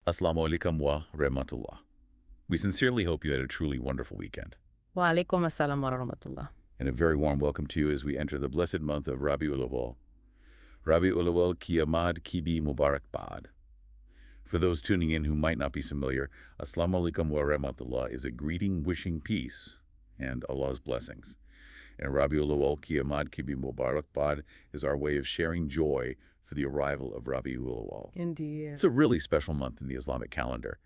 Assalamu alaikum wa rahmatullah. We sincerely hope you had a truly wonderful weekend. Wa alaikum assalam wa rahmatullah. And a very warm welcome to you as we enter the blessed month of Rabi'ul Awwal. Rabi'ul Awwal ki Ahmad ki bi Mubarak Ba'ad. For those tuning in who might not be familiar, Assalamu alaikum wa rahmatullah is a greeting wishing peace and Allah's blessings. And Rabi'ul Awwal ki Ahmad ki bi Mubarak Ba'ad is our way of sharing joy for the arrival of Rabi'ul Awwal. Indeed. It's a really special month in the Islamic calendar,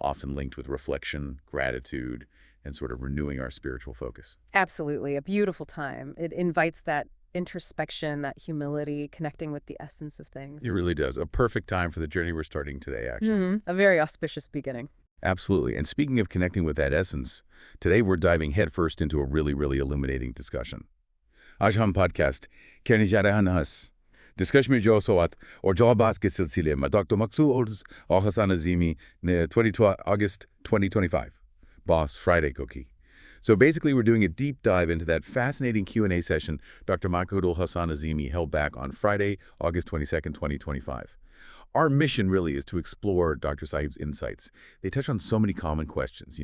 often linked with reflection, gratitude, and sort of renewing our spiritual focus. Absolutely. A beautiful time. It invites that introspection, that humility, connecting with the essence of things. It really does. A perfect time for the journey we're starting today, actually. A very auspicious beginning. Absolutely. And speaking of connecting with that essence, today we're diving headfirst into a really, really illuminating discussion. आज हम podcast कहने जा रहे हैं discussion में जो सोआत और जवाबात के सिलसिले में डॉक्टर मकसूद और हसन अजीमी ने 22 August 2025 Boss Friday Cookie. So basically we're doing a deep dive into that fascinating Q&A session Dr. Maqsood Azeemi held back on Friday, August 22nd, 2025. Our mission really is to explore Dr. Sahib's insights. They touch on so many common questions,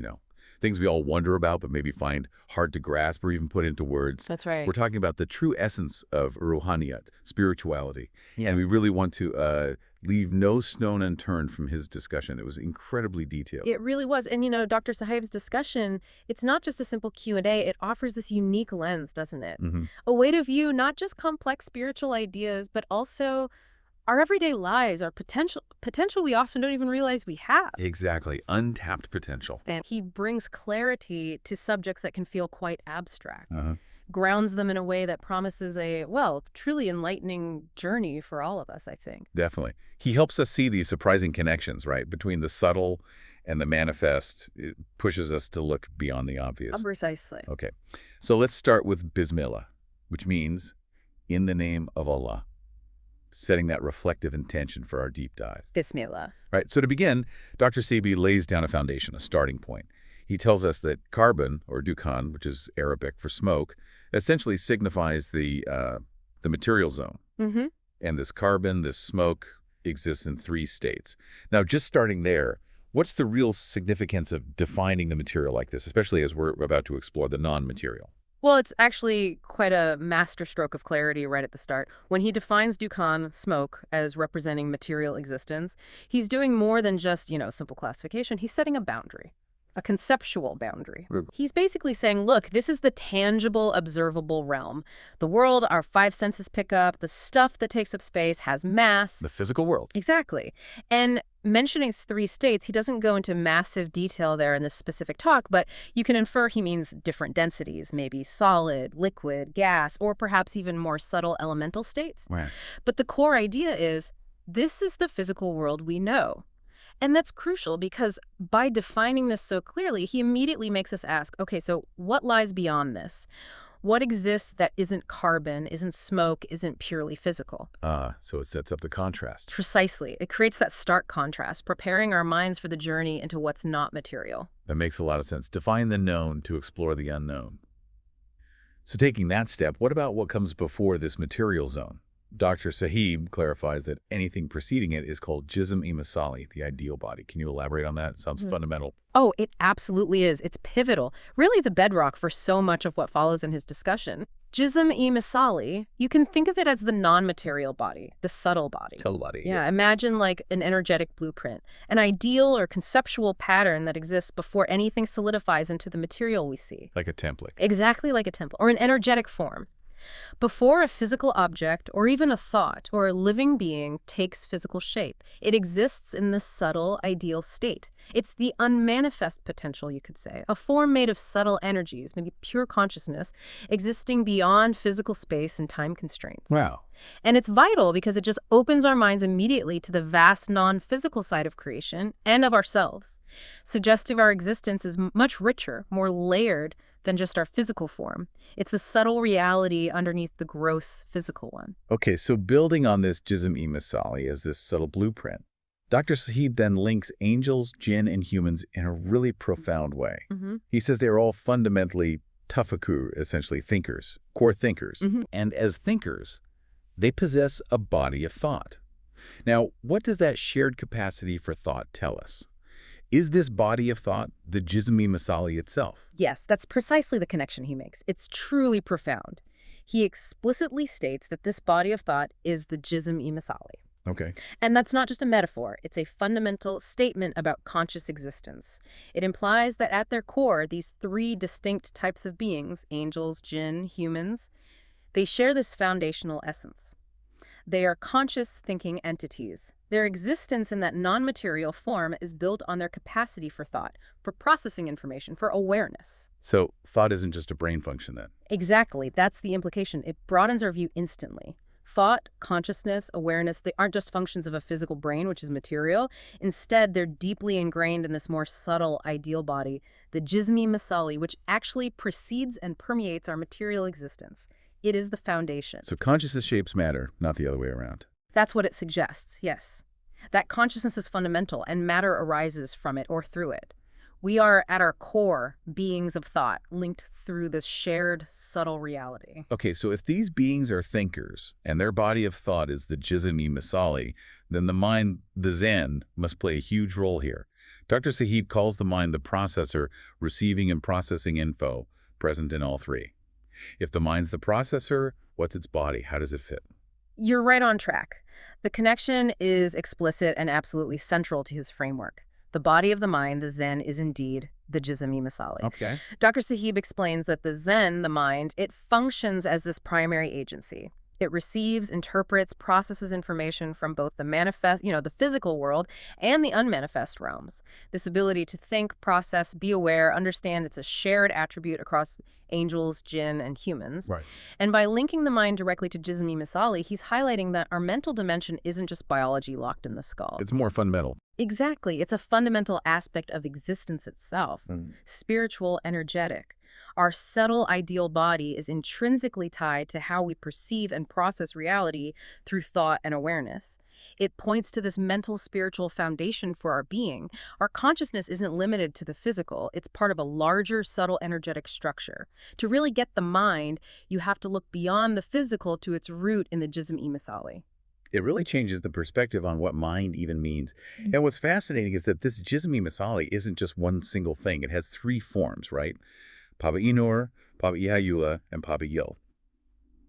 things we all wonder about but maybe find hard to grasp or even put into words. That's right. We're talking about the true essence of ruhaniyat, spirituality. Yeah. And we really want to leave no stone unturned from his discussion. It was incredibly detailed. It really was. And, Dr. Sahib's discussion, it's not just a simple Q&A. It offers this unique lens, doesn't it? A way to view not just complex spiritual ideas, but also our everyday lives, our potential we often don't even realize we have. Exactly. Untapped potential. And he brings clarity to subjects that can feel quite abstract. Grounds them in a way that promises a, truly enlightening journey for all of us, I think. Definitely. He helps us see these surprising connections, right, between the subtle and the manifest. It pushes us to look beyond the obvious. Precisely. Okay. So let's start with Bismillah, which means in the name of Allah. Setting that reflective intention for our deep dive. Bismillah. Right. So to begin, Dr. Sebi lays down a foundation, a starting point. He tells us that carbon, or dukhan, which is Arabic for smoke, essentially signifies the material zone. And this carbon, this smoke, exists in 3 states. Now, just starting there, what's the real significance of defining the material like this, especially as we're about to explore the non-material? Well, it's actually quite a masterstroke of clarity right at the start. When he defines dukhan, smoke, as representing material existence, he's doing more than just, simple classification. He's setting a boundary, a conceptual boundary. He's basically saying, look, this is the tangible, observable realm. The world our 5 senses pick up, the stuff that takes up space, has mass. The physical world. Exactly. And mentioning 3 states, he doesn't go into massive detail there in this specific talk, but you can infer he means different densities, maybe solid, liquid, gas, or perhaps even more subtle elemental states. Right. But the core idea is, this is the physical world we know. And that's crucial because by defining this so clearly, he immediately makes us ask, okay, so what lies beyond this? What exists that isn't carbon, isn't smoke, isn't purely physical? So it sets up the contrast. Precisely. It creates that stark contrast, preparing our minds for the journey into what's not material. That makes a lot of sense. Define the known to explore the unknown. So taking that step, what about what comes before this material zone? Dr. Sahib clarifies that anything preceding it is called Jism-e-Misali, the ideal body. Can you elaborate on that? It sounds fundamental. Oh, it absolutely is. It's pivotal, really the bedrock for so much of what follows in his discussion. Jism-e-Misali, you can think of it as the non-material body, the subtle body. Subtle body. Yeah, imagine like an energetic blueprint, an ideal or conceptual pattern that exists before anything solidifies into the material we see. Like a template. Exactly like a template, or an energetic form. Before a physical object, or even a thought, or a living being takes physical shape, it exists in this subtle, ideal state. It's the unmanifest potential, you could say, a form made of subtle energies, maybe pure consciousness, existing beyond physical space and time constraints. Wow. And it's vital because it just opens our minds immediately to the vast non-physical side of creation and of ourselves, suggestive our existence is much richer, more layered than just our physical form. It's the subtle reality underneath the gross physical one. Okay, so building on this Jism-e-Misali as this subtle blueprint, Dr. Sahib then links angels, jinn, and humans in a really profound way. He says they are all fundamentally tafakkur, essentially core thinkers. And as thinkers, they possess a body of thought. Now, what does that shared capacity for thought tell us? Is this body of thought the Jism-e-Misali itself? Yes, that's precisely the connection he makes. It's truly profound. He explicitly states that this body of thought is the Jism-e-Misali. Okay. And that's not just a metaphor. It's a fundamental statement about conscious existence. It implies that at their core, these three distinct types of beings, angels, jinn, humans, they share this foundational essence. They are conscious thinking entities. Their existence in that non-material form is built on their capacity for thought, for processing information, for awareness. So thought isn't just a brain function then? Exactly. That's the implication. It broadens our view instantly. Thought, consciousness, awareness, they aren't just functions of a physical brain, which is material. Instead, they're deeply ingrained in this more subtle ideal body, the Jism-e-Misali, which actually precedes and permeates our material existence. It is the foundation. So consciousness shapes matter, not the other way around. That's what it suggests, yes. That consciousness is fundamental, and matter arises from it or through it. We are, at our core, beings of thought, linked through this shared, subtle reality. Okay, so if these beings are thinkers, and their body of thought is the Jism-e-Misali, then the mind, the Zen, must play a huge role here. Dr. Sahib calls the mind the processor, receiving and processing info, present in all three. If the mind's the processor, what's its body? How does it fit? You're right on track. The connection is explicit and absolutely central to his framework. The body of the mind, the Zen, is indeed the Jism-e-Misali. Okay. Dr. Sahib explains that the Zen, the mind, it functions as this primary agency. It receives, interprets, processes information from both the manifest, the physical world and the unmanifest realms. This ability to think, process, be aware, understand, it's a shared attribute across angels, jinn, and humans. Right. And by linking the mind directly to Jism-e-Misali, he's highlighting that our mental dimension isn't just biology locked in the skull. It's more fundamental. Exactly. It's a fundamental aspect of existence itself, spiritual, energetic. Our subtle ideal body is intrinsically tied to how we perceive and process reality through thought and awareness. It points to this mental spiritual foundation for our being. Our consciousness isn't limited to the physical. It's part of a larger, subtle, energetic structure. To really get the mind, you have to look beyond the physical to its root in the Jism-e-Misali. It really changes the perspective on what mind even means. And what's fascinating is that this Jism-e-Misali isn't just one single thing. It has three forms, right? Papa Inur, Papa Ihayula, and Papa Yil.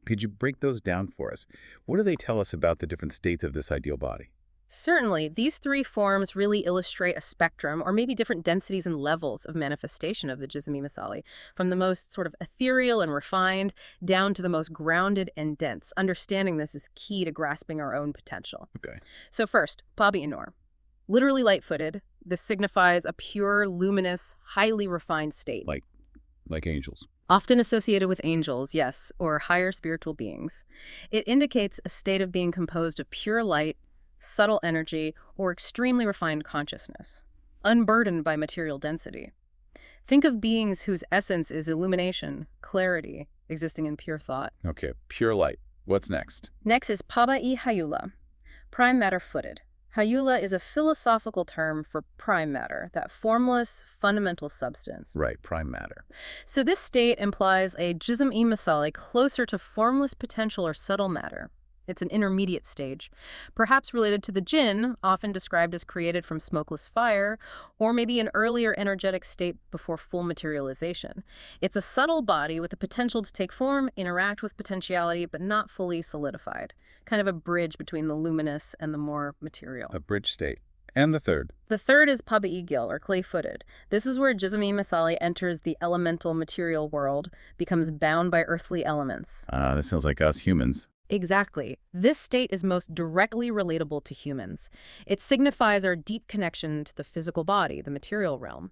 Could you break those down for us? What do they tell us about the different states of this ideal body? Certainly, these three forms really illustrate a spectrum, or maybe different densities and levels of manifestation of the Jism-e-Misali, from the most sort of ethereal and refined down to the most grounded and dense. Understanding this is key to grasping our own potential. Okay. So first, Pabi Inur. Literally light-footed, this signifies a pure, luminous, highly refined state. Like angels. Often associated with angels, yes, or higher spiritual beings. It indicates a state of being composed of pure light, subtle energy, or extremely refined consciousness, unburdened by material density. Think of beings whose essence is illumination, clarity, existing in pure thought. Okay, pure light. What's next? Next is Paba-i-Hayula, prime matter-footed. Hayula is a philosophical term for prime matter, that formless, fundamental substance. Right, prime matter. So this state implies a Jism-e-Misali closer to formless potential or subtle matter. It's an intermediate stage, perhaps related to the jinn, often described as created from smokeless fire, or maybe an earlier energetic state before full materialization. It's a subtle body with the potential to take form, interact with potentiality, but not fully solidified. Kind of a bridge between the luminous and the more material. A bridge state. And the third? The third is Paba-i-Gil, or clay-footed. This is where Jism-e-Misali enters the elemental material world, becomes bound by earthly elements. This sounds like us humans. Exactly. This state is most directly relatable to humans. It signifies our deep connection to the physical body, the material realm.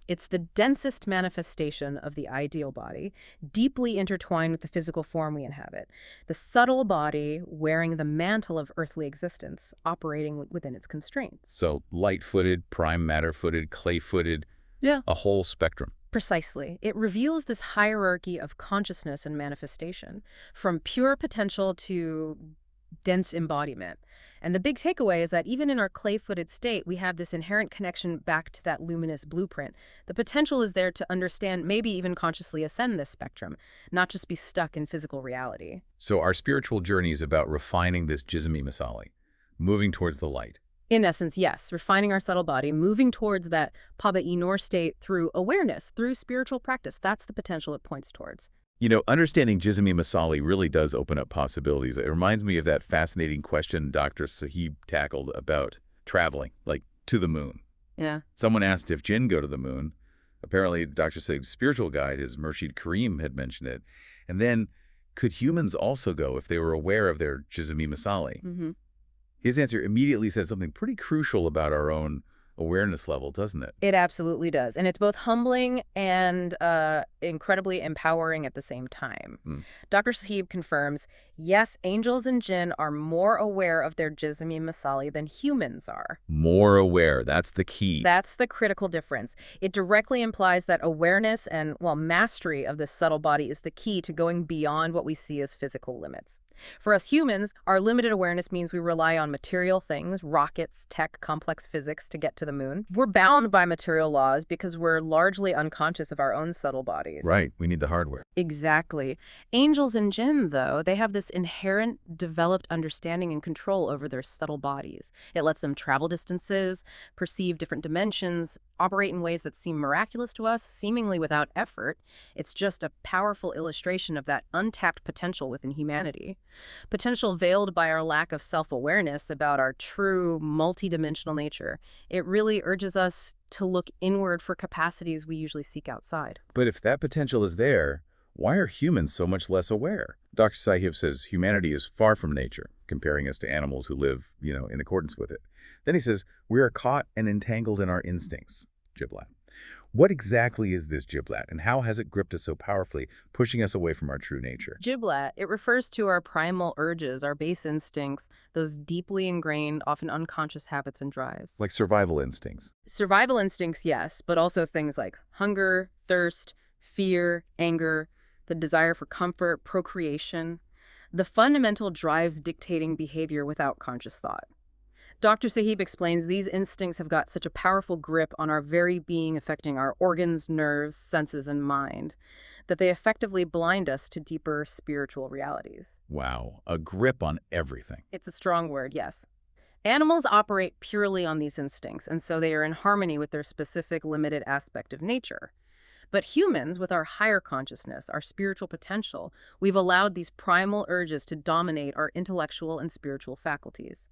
It's the densest manifestation of the ideal body, deeply intertwined with the physical form we inhabit. The subtle body wearing the mantle of earthly existence, operating within its constraints. So light-footed, prime matter-footed, clay-footed, a whole spectrum. Precisely. It reveals this hierarchy of consciousness and manifestation, from pure potential to dense embodiment. And the big takeaway is that even in our clay-footed state, we have this inherent connection back to that luminous blueprint. The potential is there to understand, maybe even consciously ascend this spectrum, not just be stuck in physical reality. So our spiritual journey is about refining this Jism-e-Misali, Moving towards the light. In essence, yes, refining our subtle body, moving towards that Paba Inor state through awareness, through spiritual practice. That's the potential it points towards. You know, understanding Jism-e-Misali really does open up possibilities. It reminds me of that fascinating question Dr. Sahib tackled about traveling, like to the moon. Yeah. Someone asked if jinn go to the moon. Apparently, Dr. Sahib's spiritual guide, his Murshid Kareem, had mentioned it. And then, could humans also go if they were aware of their Jism-e-Misali? Mm-hmm. His answer immediately says something pretty crucial about our own awareness level, doesn't it? It absolutely does. And it's both humbling and incredibly empowering at the same time. Mm. Dr. Sahib confirms, yes, angels and jinn are more aware of their Jism-e-Misali than humans are. More aware. That's the key. That's the critical difference. It directly implies that awareness and, well, mastery of this subtle body is the key to going beyond what we see as physical limits. For us humans, our limited awareness means we rely on material things, rockets, tech, complex physics to get to the moon. We're bound by material laws because we're largely unconscious of our own subtle bodies. Right. We need the hardware. Exactly. Angels and jinn, though, they have this inherent developed understanding and control over their subtle bodies. It lets them travel distances, perceive different dimensions, operate in ways that seem miraculous to us, seemingly without effort. It's just a powerful illustration of that untapped potential within humanity. Potential veiled by our lack of self-awareness about our true multidimensional nature. It really urges us to look inward for capacities we usually seek outside. But if that potential is there, why are humans so much less aware? Dr. Sahib says humanity is far from nature, comparing us to animals who live, in accordance with it. Then he says, we are caught and entangled in our instincts. Jiblat. What exactly is this jiblat, and how has it gripped us so powerfully, pushing us away from our true nature? Jiblat, it refers to our primal urges, our base instincts, those deeply ingrained, often unconscious habits and drives. Like survival instincts. Survival instincts, yes, but also things like hunger, thirst, fear, anger, the desire for comfort, procreation. The fundamental drives dictating behavior without conscious thought. Dr. Sahib explains these instincts have got such a powerful grip on our very being, affecting our organs, nerves, senses, and mind, that they effectively blind us to deeper spiritual realities. Wow, a grip on everything. It's a strong word, yes. Animals operate purely on these instincts, and so they are in harmony with their specific limited aspect of nature. But humans, with our higher consciousness, our spiritual potential, we've allowed these primal urges to dominate our intellectual and spiritual faculties.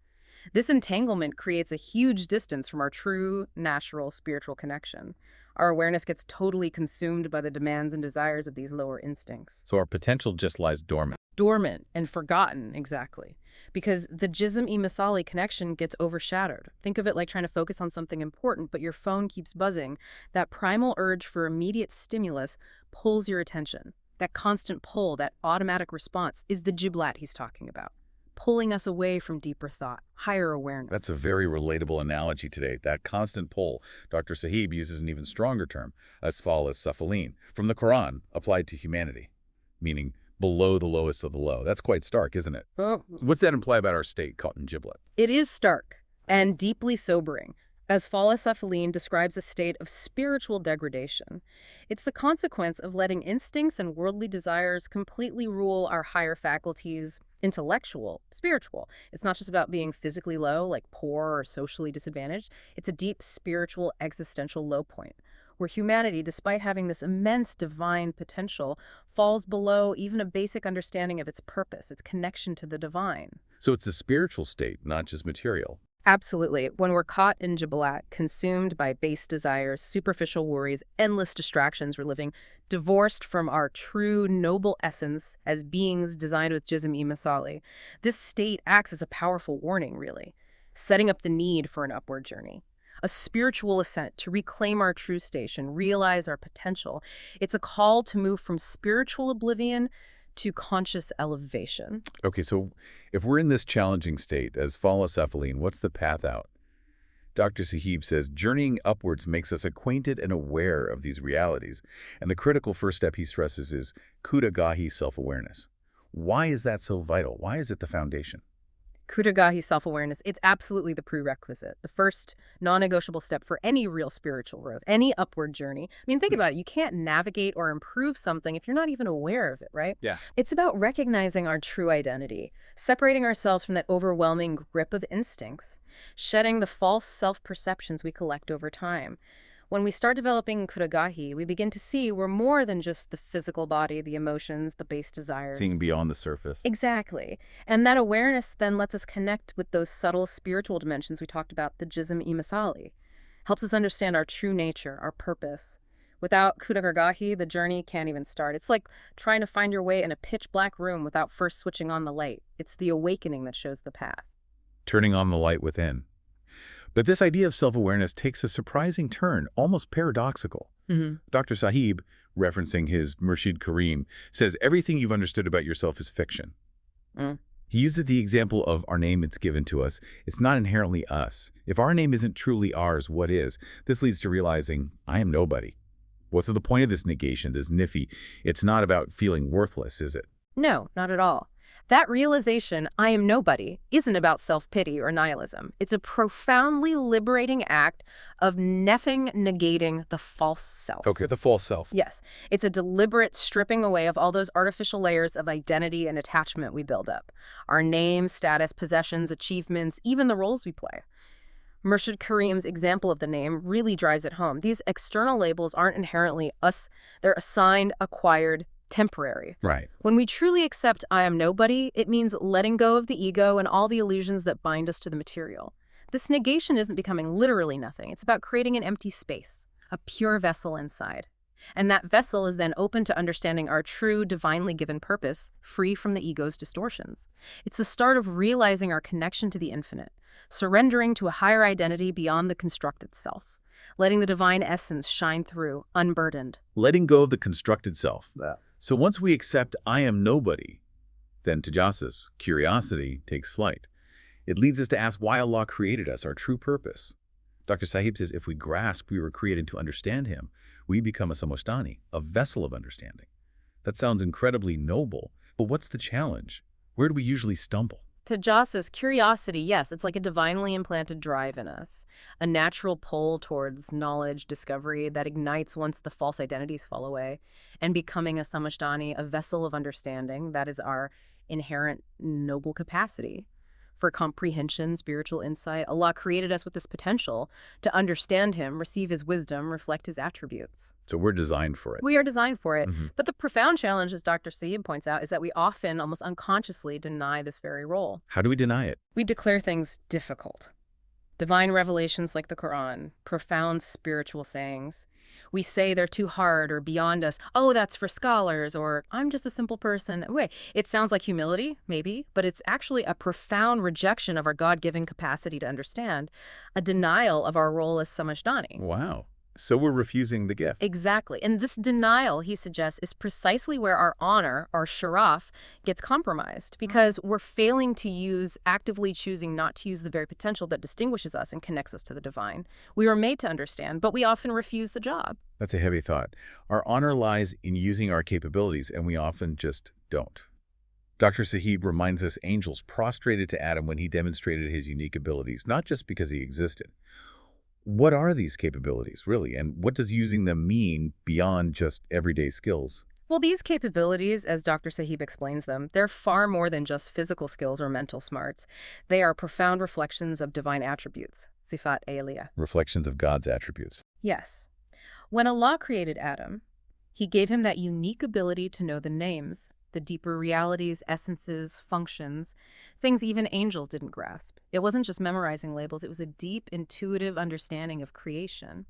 This entanglement creates a huge distance from our true, natural, spiritual connection. Our awareness gets totally consumed by the demands and desires of these lower instincts. So our potential just lies dormant. Dormant and forgotten, exactly. Because the Jism-e-Misali connection gets overshadowed. Think of it like trying to focus on something important, but your phone keeps buzzing. That primal urge for immediate stimulus pulls your attention. That constant pull, that automatic response, is the jiblat he's talking about, pulling us away from deeper thought, higher awareness. That's a very relatable analogy today. That constant pull. Dr. Sahib uses an even stronger term, asfal as-safilin, from the Quran, applied to humanity, meaning below the lowest of the low. That's quite stark, isn't it? Oh. What's that imply about our state caught in giblet? It is stark and deeply sobering. Asfal as-safilin describes a state of spiritual degradation. It's the consequence of letting instincts and worldly desires completely rule our higher faculties, intellectual, spiritual. It's not just about being physically low, like poor or socially disadvantaged. It's a deep spiritual, existential low point, where humanity, despite having this immense divine potential, falls below even a basic understanding of its purpose, its connection to the divine. So it's a spiritual state, not just material. Absolutely. When we're caught in jiblat, consumed by base desires, superficial worries, endless distractions, we're living divorced from our true noble essence as beings designed with Jism-e-Misali. This state acts as a powerful warning, really, setting up the need for an upward journey. A spiritual ascent to reclaim our true station, realize our potential. It's a call to move from spiritual oblivion to conscious elevation. Okay, so if we're in this challenging state, as as-safilin, what's the path out? Dr. Sahib says journeying upwards makes us acquainted and aware of these realities, and the critical first step he stresses is kudagahi self-awareness. Why is that so vital? Why is it the foundation? Kudagahi self-awareness, it's absolutely the prerequisite, the first non-negotiable step for any real spiritual growth, any upward journey. I mean, think about it. You can't navigate or improve something if you're not even aware of it, right? Yeah. It's about recognizing our true identity, separating ourselves from that overwhelming grip of instincts, shedding the false self-perceptions we collect over time. When we start developing Kudagahi, we begin to see we're more than just the physical body, the emotions, the base desires. Seeing beyond the surface. Exactly. And that awareness then lets us connect with those subtle spiritual dimensions we talked about, the Jism-e-Misali. Helps us understand our true nature, our purpose. Without Kudagahi, the journey can't even start. It's like trying to find your way in a pitch black room without first switching on the light. It's the awakening that shows the path. Turning on the light within. But this idea of self-awareness takes a surprising turn, almost paradoxical. Dr. Sahib, referencing his Murshid Karim, says everything you've understood about yourself is fiction. He uses the example of our name it's given to us. It's not inherently us. If our name isn't truly ours, what is? This leads to realizing, I am nobody. What's the point of this negation, this niffy? It's not about feeling worthless, is it? No, not at all. That realization, I am nobody, isn't about self-pity or nihilism. It's a profoundly liberating act of negating the false self. Okay, the false self. Yes. It's a deliberate stripping away of all those artificial layers of identity and attachment we build up. Our name, status, possessions, achievements, even the roles we play. Murshid Karim's example of the name really drives it home. These external labels aren't inherently us. They're assigned, acquired, temporary. Right. When we truly accept I am nobody, it means letting go of the ego and all the illusions that bind us to the material. This negation isn't becoming literally nothing. It's about creating an empty space, a pure vessel inside. And that vessel is then open to understanding our true, divinely given purpose, free from the ego's distortions. It's the start of realizing our connection to the infinite, surrendering to a higher identity beyond the constructed self, letting the divine essence shine through, unburdened. Letting go of the constructed self. So once we accept I am nobody, then tajassus, curiosity, takes flight. It leads us to ask why Allah created us, our true purpose. Dr. Sahib says if we grasp we were created to understand him, we become a samoshtani, a vessel of understanding. That sounds incredibly noble, but what's the challenge? Where do we usually stumble? Tajassus, curiosity, yes, it's like a divinely implanted drive in us, a natural pull towards knowledge, discovery that ignites once the false identities fall away, and becoming a samashtani, a vessel of understanding, that is our inherent noble capacity for comprehension, spiritual insight. Allah created us with this potential to understand him, receive his wisdom, reflect his attributes. So we're designed for it. We are designed for it. But the profound challenge, as Dr. Sayyid points out, is that we often, almost unconsciously, deny this very role. How do we deny it? We declare things difficult. Divine revelations like the Quran, profound spiritual sayings. We say they're too hard or beyond us. Oh, that's for scholars, or I'm just a simple person. Wait, it sounds like humility, maybe, but it's actually a profound rejection of our God-given capacity to understand, a denial of our role as samashtani. Wow. So we're refusing the gift. Exactly. And this denial, he suggests, is precisely where our honor, our sharaf, gets compromised, because we're failing to use, actively choosing not to use the very potential that distinguishes us and connects us to the divine. We were made to understand, but we often refuse the job. That's a heavy thought. Our honor lies in using our capabilities, and we often just don't. Dr. Sahib reminds us angels prostrated to Adam when he demonstrated his unique abilities, not just because he existed. What are these capabilities, really, and what does using them mean beyond just everyday skills? Well, these capabilities, as Dr. Sahib explains them, they're far more than just physical skills or mental smarts. They are profound reflections of divine attributes, sifat aliyah. Reflections of God's attributes. Yes. When Allah created Adam, he gave him that unique ability to know the names, the deeper realities, essences, functions, things even angels didn't grasp. It wasn't just memorizing labels, it was a deep, intuitive understanding of creation.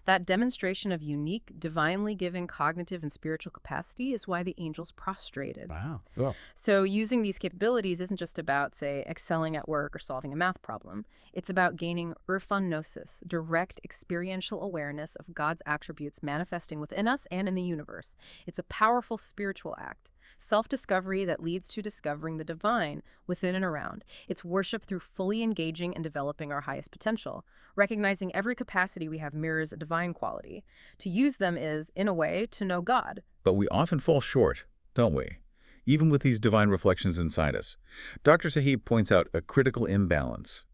That demonstration of unique, divinely given cognitive and spiritual capacity is why the angels prostrated. Wow. Oh. So using these capabilities isn't just about, say, excelling at work or solving a math problem. It's about gaining irfan gnosis, direct experiential awareness of God's attributes manifesting within us and in the universe. It's a powerful spiritual act. Self-discovery that leads to discovering the divine within and around. It's worship through fully engaging and developing our highest potential. Recognizing every capacity we have mirrors a divine quality. To use them is, in a way, to know God. But we often fall short, don't we? even with these divine reflections inside us. Dr. Sahib points out a critical imbalance.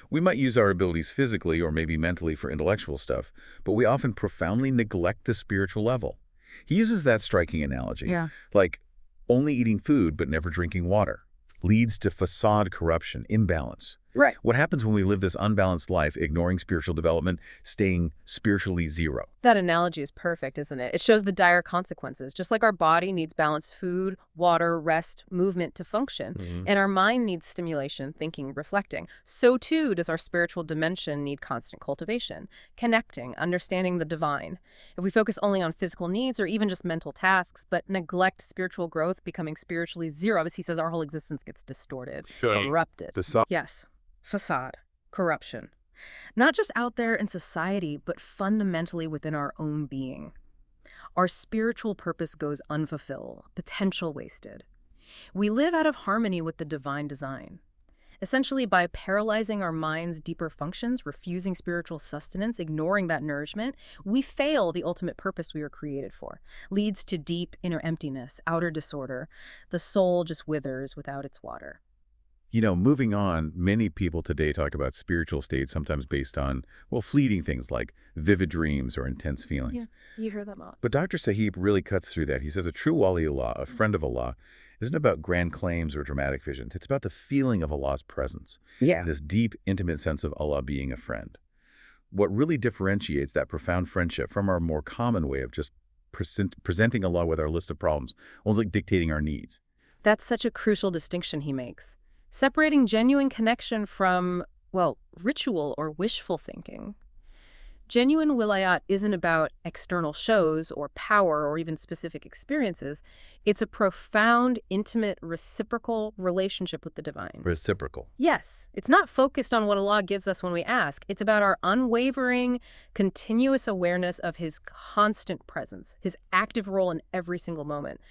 We might use our abilities physically or maybe mentally for intellectual stuff, but we often profoundly neglect the spiritual level. He uses that striking analogy, like only eating food but never drinking water, leads to facade corruption, imbalance. Right. What happens when we live this unbalanced life, ignoring spiritual development, staying spiritually zero? That analogy is perfect, isn't it? It shows the dire consequences. Just like our body needs balanced food, water, rest, movement to function, and our mind needs stimulation, thinking, reflecting, so too does our spiritual dimension need constant cultivation, connecting, understanding the divine. If we focus only on physical needs or even just mental tasks, but neglect spiritual growth, becoming spiritually zero, as he says, our whole existence gets distorted, corrupted. Yes. Facade, corruption. Not just out there in society, but fundamentally within our own being. Our spiritual purpose goes unfulfilled, potential wasted. We live out of harmony with the divine design. Essentially, by paralyzing our mind's deeper functions, refusing spiritual sustenance, ignoring that nourishment, we fail the ultimate purpose we were created for. Leads to deep inner emptiness, outer disorder. The soul just withers without its water. You know, moving on, many people today talk about spiritual states sometimes based on, well, fleeting things like vivid dreams or intense feelings. Yeah, you hear that a lot. But Dr. Sahib really cuts through that. He says a true waliullah, a friend of Allah, isn't about grand claims or dramatic visions. It's about the feeling of Allah's presence. This deep, intimate sense of Allah being a friend. What really differentiates that profound friendship from our more common way of just presenting Allah with our list of problems, almost like dictating our needs. That's such a crucial distinction he makes. Separating genuine connection from, well, ritual or wishful thinking. Genuine wilayat isn't about external shows or power or even specific experiences. It's a profound, intimate, reciprocal relationship with the divine. Reciprocal. Yes. It's not focused on what Allah gives us when we ask. It's about our unwavering, continuous awareness of His constant presence, His active role in every single moment,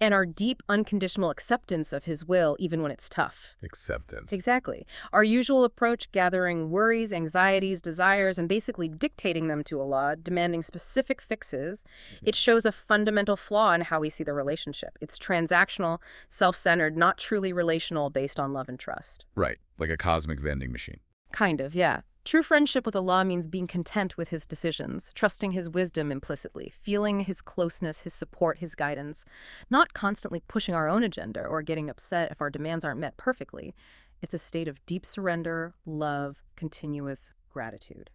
and our deep, unconditional acceptance of His will, even when it's tough. Acceptance. Exactly. Our usual approach, gathering worries, anxieties, desires, and basically dictating them to Allah, demanding specific fixes, it shows a fundamental flaw in how we see the relationship. It's transactional, self-centered, not truly relational, based on love and trust. Right, like a cosmic vending machine. Kind of, yeah. True friendship with Allah means being content with His decisions, trusting His wisdom implicitly, feeling His closeness, His support, His guidance, not constantly pushing our own agenda or getting upset if our demands aren't met perfectly. It's a state of deep surrender, love, continuous gratitude.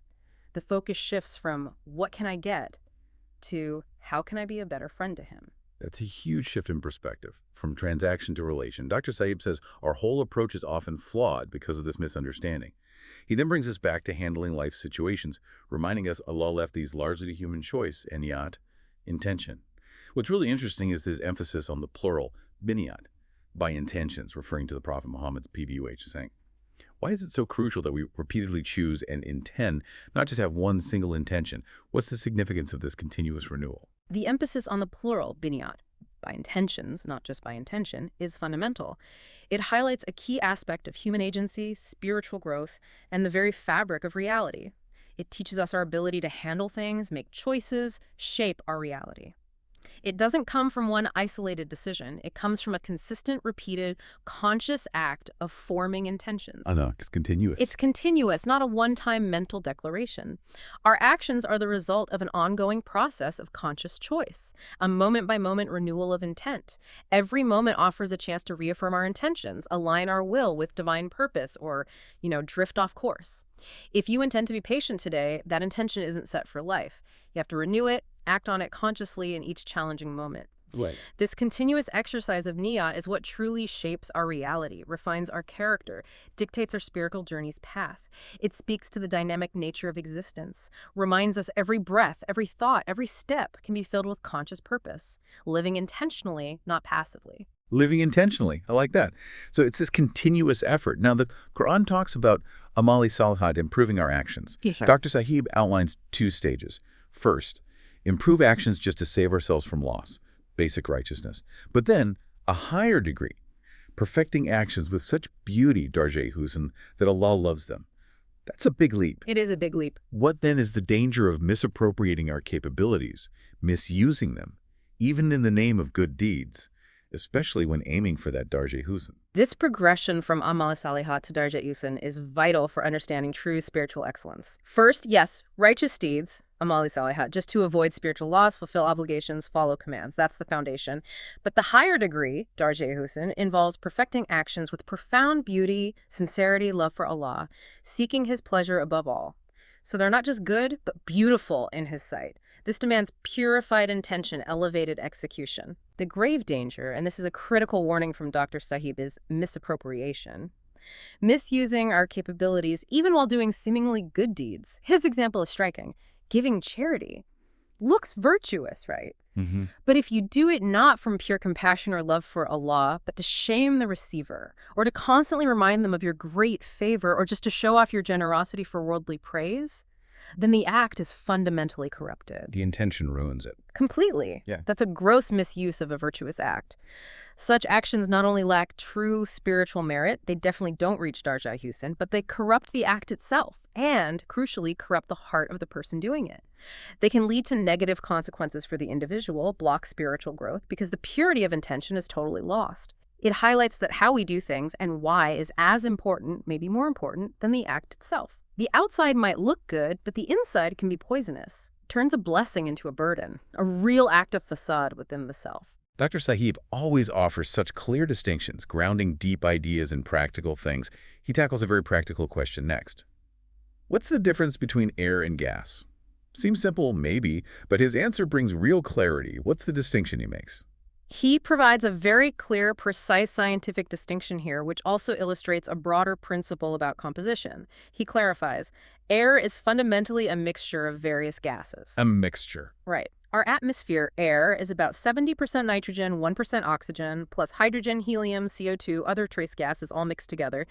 The focus shifts from what can I get to how can I be a better friend to Him. That's a huge shift in perspective, from transaction to relation. Dr. Sahib says our whole approach is often flawed because of this misunderstanding. He then brings us back to handling life situations, reminding us Allah left these largely to human choice, and niyat, intention. What's really interesting is this emphasis on the plural, biniyat, by intentions, referring to the Prophet Muhammad's PBUH, saying, why is it so crucial that we repeatedly choose and intend, not just have one single intention? What's the significance of this continuous renewal? The emphasis on the plural, biniyat, by intentions, not just by intention, is fundamental. It highlights a key aspect of human agency, spiritual growth, and the very fabric of reality. It teaches us our ability to handle things, make choices, shape our reality. It doesn't come from one isolated decision. It comes from a consistent, repeated, conscious act of forming intentions. I know, it's continuous. It's continuous, not a one-time mental declaration. Our actions are the result of an ongoing process of conscious choice, a moment-by-moment renewal of intent. Every moment offers a chance to reaffirm our intentions, align our will with divine purpose, or, drift off course. If you intend to be patient today, that intention isn't set for life. You have to renew it, act on it consciously in each challenging moment. Right. This continuous exercise of niyya is what truly shapes our reality, refines our character, dictates our spiritual journey's path. It speaks to the dynamic nature of existence, reminds us every breath, every thought, every step can be filled with conscious purpose, living intentionally, not passively. Living intentionally. I like that. So it's this continuous effort. Now, the Quran talks about amali salihat, improving our actions. Yeah. Dr. Sahib outlines 2 stages. First, improve actions just to save ourselves from loss, basic righteousness. But then, a higher degree, perfecting actions with such beauty, Darjeh Husn, that Allah loves them. That's a big leap. It is a big leap. What then is the danger of misappropriating our capabilities, misusing them, even in the name of good deeds? especially when aiming for that Darje Husn. This progression from Amal Salihat to Darjat Yusin is vital for understanding true spiritual excellence. First, yes, righteous deeds, Amal Salihat, just to avoid spiritual loss, fulfill obligations, follow commands. That's the foundation. But the higher degree, Darjat Yusin, involves perfecting actions with profound beauty, sincerity, love for Allah, seeking His pleasure above all. So they're not just good, but beautiful in His sight. This demands purified intention, elevated execution. The grave danger, and this is a critical warning from Dr. Sahib, is misappropriation. Misusing our capabilities even while doing seemingly good deeds. His example is striking. Giving charity looks virtuous, right? But if you do it not from pure compassion or love for Allah, but to shame the receiver, or to constantly remind them of your great favor, or just to show off your generosity for worldly praise, then the act is fundamentally corrupted. The intention ruins it. Completely. Yeah. That's a gross misuse of a virtuous act. Such actions not only lack true spiritual merit, they definitely don't reach Darjat Yusin, but they corrupt the act itself and, crucially, corrupt the heart of the person doing it. They can lead to negative consequences for the individual, block spiritual growth, because the purity of intention is totally lost. It highlights that how we do things and why is as important, maybe more important, than the act itself. The outside might look good, but the inside can be poisonous. Turns a blessing into a burden, a real act of facade within the self. Dr. Sahib always offers such clear distinctions, grounding deep ideas in practical things. He tackles a very practical question next. What's the difference between air and gas? Seems simple, maybe, but his answer brings real clarity. What's the distinction he makes? He provides a very clear, precise scientific distinction here, which also illustrates a broader principle about composition. He clarifies, air is fundamentally a mixture of various gases. A mixture. Right. Our atmosphere, air, is about 70% nitrogen, 1% oxygen, plus hydrogen, helium, CO2, other trace gases all mixed together.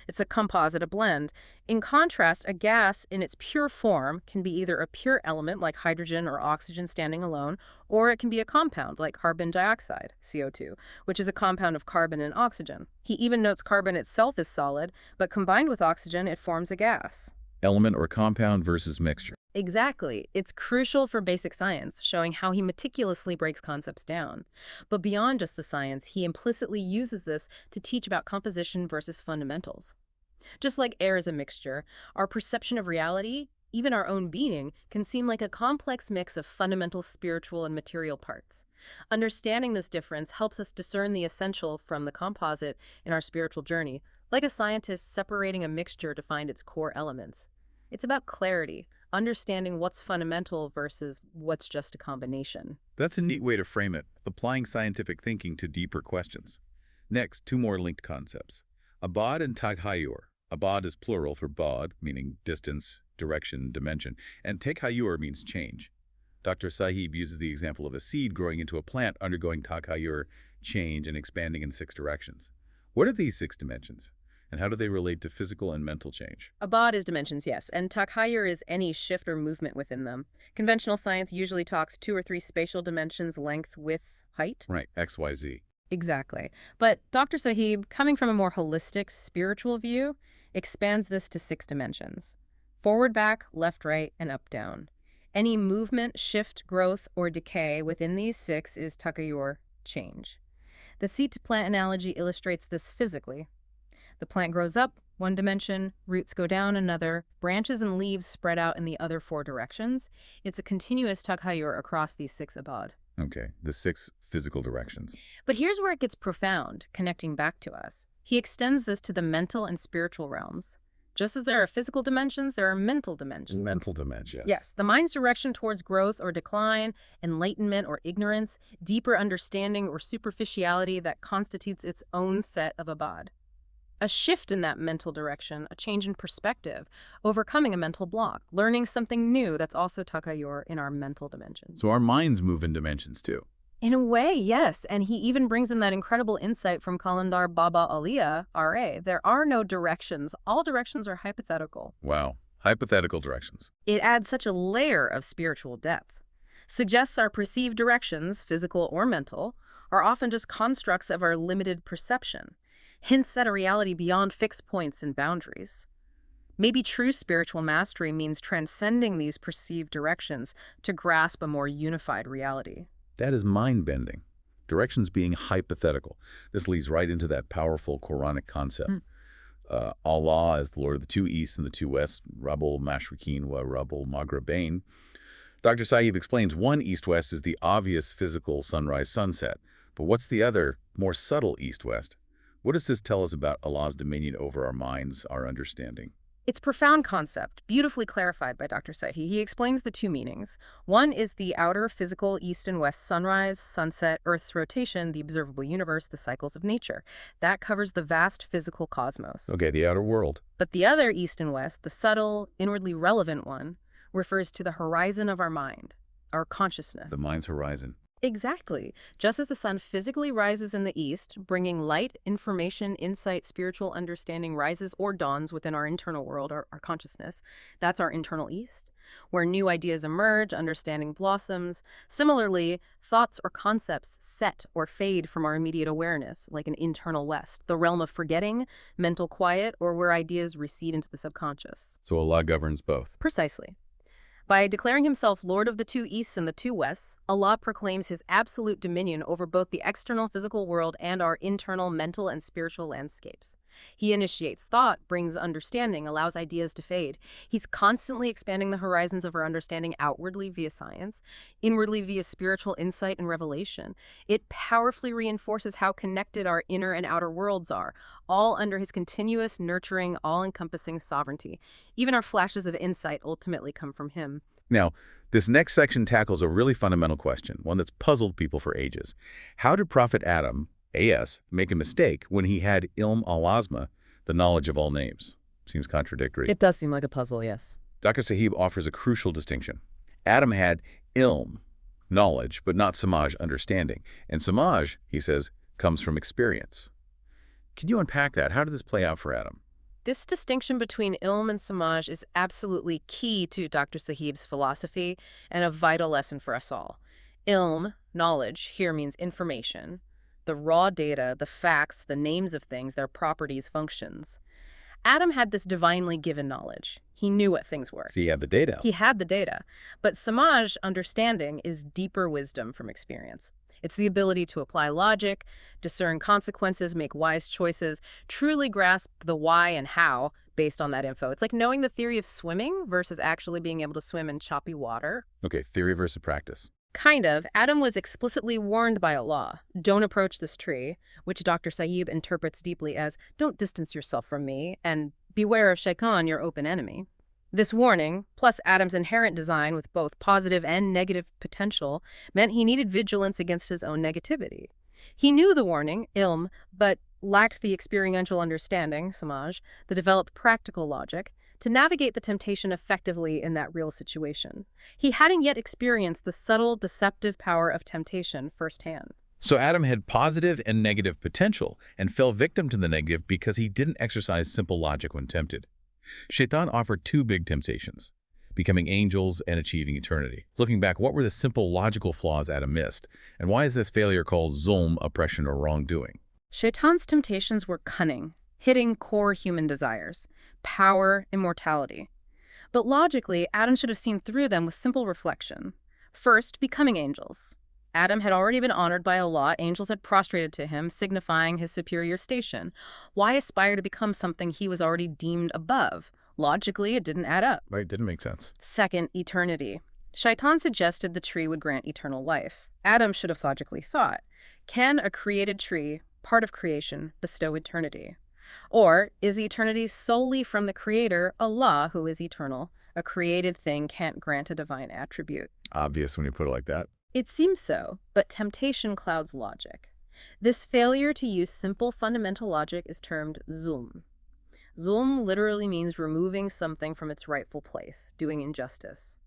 It's a composite, a blend. In contrast, a gas in its pure form can be either a pure element like hydrogen or oxygen standing alone, or it can be a compound like carbon dioxide, CO2, which is a compound of carbon and oxygen. He even notes carbon itself is solid, but combined with oxygen, it forms a gas. Element or compound versus mixture. Exactly. It's crucial for basic science, showing how he meticulously breaks concepts down. But beyond just the science, he implicitly uses this to teach about composition versus fundamentals. Just like air is a mixture, our perception of reality, even our own being, can seem like a complex mix of fundamental spiritual and material parts. Understanding this difference helps us discern the essential from the composite in our spiritual journey, like a scientist separating a mixture to find its core elements. It's about clarity, understanding what's fundamental versus what's just a combination. That's a neat way to frame it, applying scientific thinking to deeper questions. Next, two more linked concepts. Abad and Taghayur. Abad is plural for bod, meaning distance, direction, dimension, and Taghayur means change. Dr. Sahib uses the example of a seed growing into a plant undergoing Taghayur, change, and expanding in 6 directions. What are these 6 dimensions? And how do they relate to physical and mental change? Abad is dimensions, yes, and Taghayur is any shift or movement within them. Conventional science usually talks 2 or 3 spatial dimensions, length, width, height. Right, X, Y, Z. Exactly. But Dr. Sahib, coming from a more holistic, spiritual view, expands this to 6 dimensions. Forward, back, left, right, and up, down. Any movement, shift, growth, or decay within these 6 is Taghayur, change. The seed-to-plant analogy illustrates this physically. The plant grows up, 1 dimension, roots go down another, branches and leaves spread out in the other 4 directions. It's a continuous Taghayur across these 6 abad. Okay, the 6 physical directions. But here's where it gets profound, connecting back to us. He extends this to the mental and spiritual realms. Just as there are physical dimensions, there are mental dimensions. Mental dimensions. Yes, the mind's direction towards growth or decline, enlightenment or ignorance, deeper understanding or superficiality that constitutes its own set of abad. A shift in that mental direction, a change in perspective, overcoming a mental block, learning something new that's also Taghayur in our mental dimensions. So our minds move in dimensions too. In a way, yes, and he even brings in that incredible insight from Kalandar Baba Aliya, R.A. There are no directions. All directions are hypothetical. Wow, hypothetical directions. It adds such a layer of spiritual depth. Suggests our perceived directions, physical or mental, are often just constructs of our limited perception. Hints at a reality beyond fixed points and boundaries. Maybe true spiritual mastery means transcending these perceived directions to grasp a more unified reality. That is mind-bending. directions being hypothetical. This leads right into that powerful Quranic concept. Allah as the Lord of the two Easts and the two Wests, Rabbul Mashriqeen wa Rabbul Maghribeen. Dr. Saib explains one East-West is the obvious physical sunrise-sunset, but what's the other, more subtle East-West? What does this tell us about Allah's dominion over our minds, our understanding? It's a profound concept, beautifully clarified by Dr. Sahi. He explains the two meanings. One is the outer physical east and west sunrise, sunset, Earth's rotation, the observable universe, the cycles of nature. That covers the vast physical cosmos. Okay, the outer world. But the other east and west, the subtle, inwardly relevant one, refers to the horizon of our mind, our consciousness. The mind's horizon. Exactly. Just as the sun physically rises in the east, bringing light, information, insight, spiritual understanding rises or dawns within our internal world, our consciousness. That's our internal east, where new ideas emerge, understanding blossoms. Similarly, thoughts or concepts set or fade from our immediate awareness, like an internal west, the realm of forgetting, mental quiet, or where ideas recede into the subconscious. So Allah governs both. Precisely. By declaring himself Lord of the two Easts and the two Wests, Allah proclaims his absolute dominion over both the external physical world and our internal mental and spiritual landscapes. He initiates thought, brings understanding, allows ideas to fade. He's constantly expanding the horizons of our understanding outwardly via science, inwardly via spiritual insight and revelation. It powerfully reinforces how connected our inner and outer worlds are, all under his continuous, nurturing, all-encompassing sovereignty. Even our flashes of insight ultimately come from him. Now, this next section tackles a really fundamental question, one that's puzzled people for ages. How did Prophet Adam, A.S., make a mistake when he had ilm al-azma, the knowledge of all names? Seems contradictory. It does seem like a puzzle, yes. Dr. Sahib offers a crucial distinction. Adam had ilm, knowledge, but not samaj, understanding. And samaj, he says, comes from experience. Can you unpack that? How did this play out for Adam? This distinction between ilm and samaj is absolutely key to Dr. Sahib's philosophy and a vital lesson for us all. Ilm, knowledge, here means information. The raw data, the facts, the names of things, their properties, functions. Adam had this divinely given knowledge. He knew what things were. So he had the data. He had the data. But samaj, understanding, is deeper wisdom from experience. It's the ability to apply logic, discern consequences, make wise choices, truly grasp the why and how based on that info. It's like knowing the theory of swimming versus actually being able to swim in choppy water. Okay, theory versus practice. Kind of. Adam was explicitly warned by Allah, don't approach this tree, which Dr. Saib interprets deeply as, don't distance yourself from me, and beware of Shaitan, your open enemy. This warning, plus Adam's inherent design with both positive and negative potential, meant he needed vigilance against his own negativity. He knew the warning, ilm, but lacked the experiential understanding, samaj, the developed practical logic, to navigate the temptation effectively in that real situation. He hadn't yet experienced the subtle, deceptive power of temptation firsthand. So Adam had positive and negative potential and fell victim to the negative because he didn't exercise simple logic when tempted. Shaitan offered two big temptations, becoming angels and achieving eternity. Looking back, what were the simple logical flaws Adam missed? And why is this failure called zulm, oppression, or wrongdoing? Shaitan's temptations were cunning, hitting core human desires, power, immortality. But logically, Adam should have seen through them with simple reflection. First, becoming angels. Adam had already been honored by Allah. Angels had prostrated to him, signifying his superior station. Why aspire to become something he was already deemed above? Logically, it didn't add up. Right, didn't make sense. Second, eternity. Shaitan suggested the tree would grant eternal life. Adam should have logically thought, can a created tree, part of creation, bestow eternity? Or is eternity solely from the Creator, Allah, who is eternal? A created thing can't grant a divine attribute. Obvious when you put it like that. It seems so, but temptation clouds logic. This failure to use simple fundamental logic is termed zulm. Zulm literally means removing something from its rightful place, doing injustice.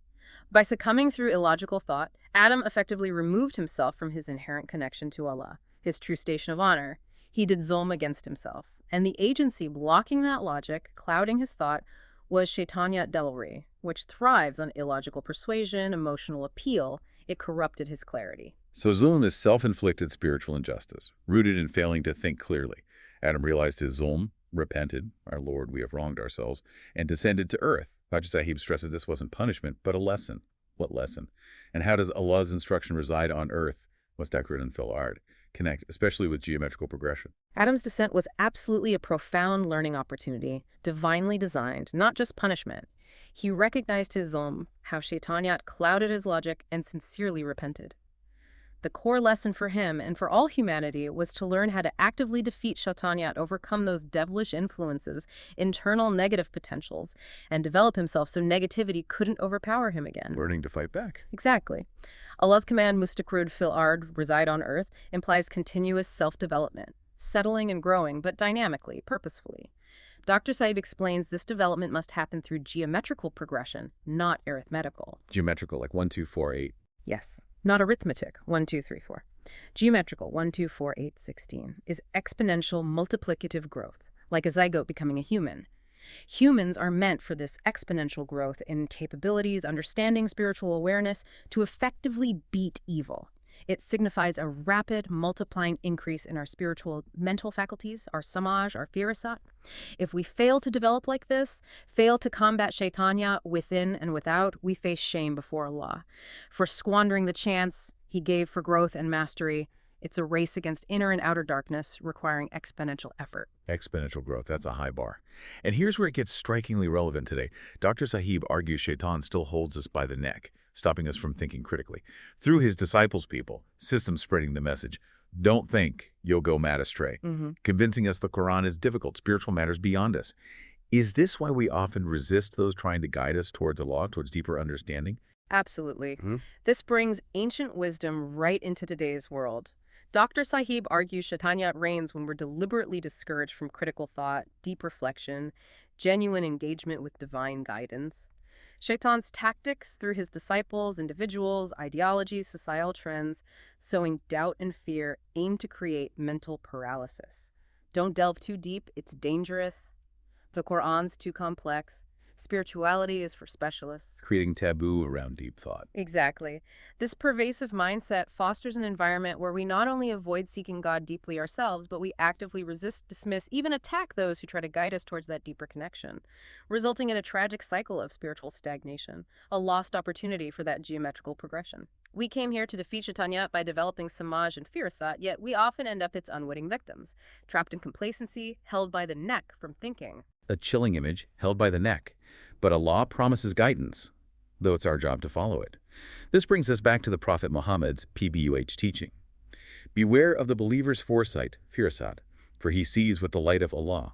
By succumbing through illogical thought, Adam effectively removed himself from his inherent connection to Allah, his true station of honor. He did zulm against himself, and the agency blocking that logic, clouding his thought, was Shaitanyat Delri, which thrives on illogical persuasion, emotional appeal. It corrupted his clarity. So zulm is self-inflicted spiritual injustice, rooted in failing to think clearly. Adam realized his zulm, repented, our Lord, we have wronged ourselves, and descended to earth. Dr. Sahib stresses this wasn't punishment, but a lesson. What lesson? And how does Allah's instruction reside on earth Mustaqir and fil ard connect, especially with geometrical progression. Adam's descent was absolutely a profound learning opportunity, divinely designed, not just punishment. He recognized his zulm, how shaitaniyat clouded his logic, and sincerely repented. The core lesson for him and for all humanity was to learn how to actively defeat shaitaniyat, overcome those devilish influences, internal negative potentials, and develop himself so negativity couldn't overpower him again. Learning to fight back. Exactly. Allah's command, Mustaqir fil ard, reside on earth, implies continuous self-development, settling and growing, but dynamically, purposefully. Dr. Saib explains this development must happen through geometrical progression, not arithmetical. Geometrical, like 1, 2, 4, 8. Yes. Not arithmetic, 1, 2, 3, 4. Geometrical, 1, 2, 4, 8, 16, is exponential multiplicative growth, like a zygote becoming a human. Humans are meant for this exponential growth in capabilities, understanding, spiritual awareness, to effectively beat evil. It signifies a rapid, multiplying increase in our spiritual mental faculties, our samaj, our firasat. If we fail to develop like this, fail to combat shaitanya within and without, we face shame before Allah. For squandering the chance He gave for growth and mastery, it's a race against inner and outer darkness, requiring exponential effort. Exponential growth, that's a high bar. And here's where it gets strikingly relevant today. Dr. Sahib argues shaitan still holds us by the neck, stopping us from thinking critically. Through his disciples' people, systems spreading the message, don't think, you'll go mad astray. Convincing us the Quran is difficult, spiritual matters beyond us. Is this why we often resist those trying to guide us towards Allah, towards deeper understanding? Absolutely. This brings ancient wisdom right into today's world. Dr. Sahib argues shaitanyat reigns when we're deliberately discouraged from critical thought, deep reflection, genuine engagement with divine guidance. Shaitan's tactics through his disciples, individuals, ideologies, societal trends, sowing doubt and fear, aim to create mental paralysis. Don't delve too deep, it's dangerous. The Quran's too complex. Spirituality is for specialists. Creating taboo around deep thought. Exactly. This pervasive mindset fosters an environment where we not only avoid seeking God deeply ourselves, but we actively resist, dismiss, even attack those who try to guide us towards that deeper connection, resulting in a tragic cycle of spiritual stagnation, a lost opportunity for that geometrical progression. We came here to defeat Shaitanya by developing samaj and firasat, yet we often end up its unwitting victims, trapped in complacency, held by the neck from thinking. A chilling image, held by the neck. But Allah promises guidance, though it's our job to follow it. This brings us back to the Prophet Muhammad's PBUH teaching. Beware of the believer's foresight, firasat, for he sees with the light of Allah.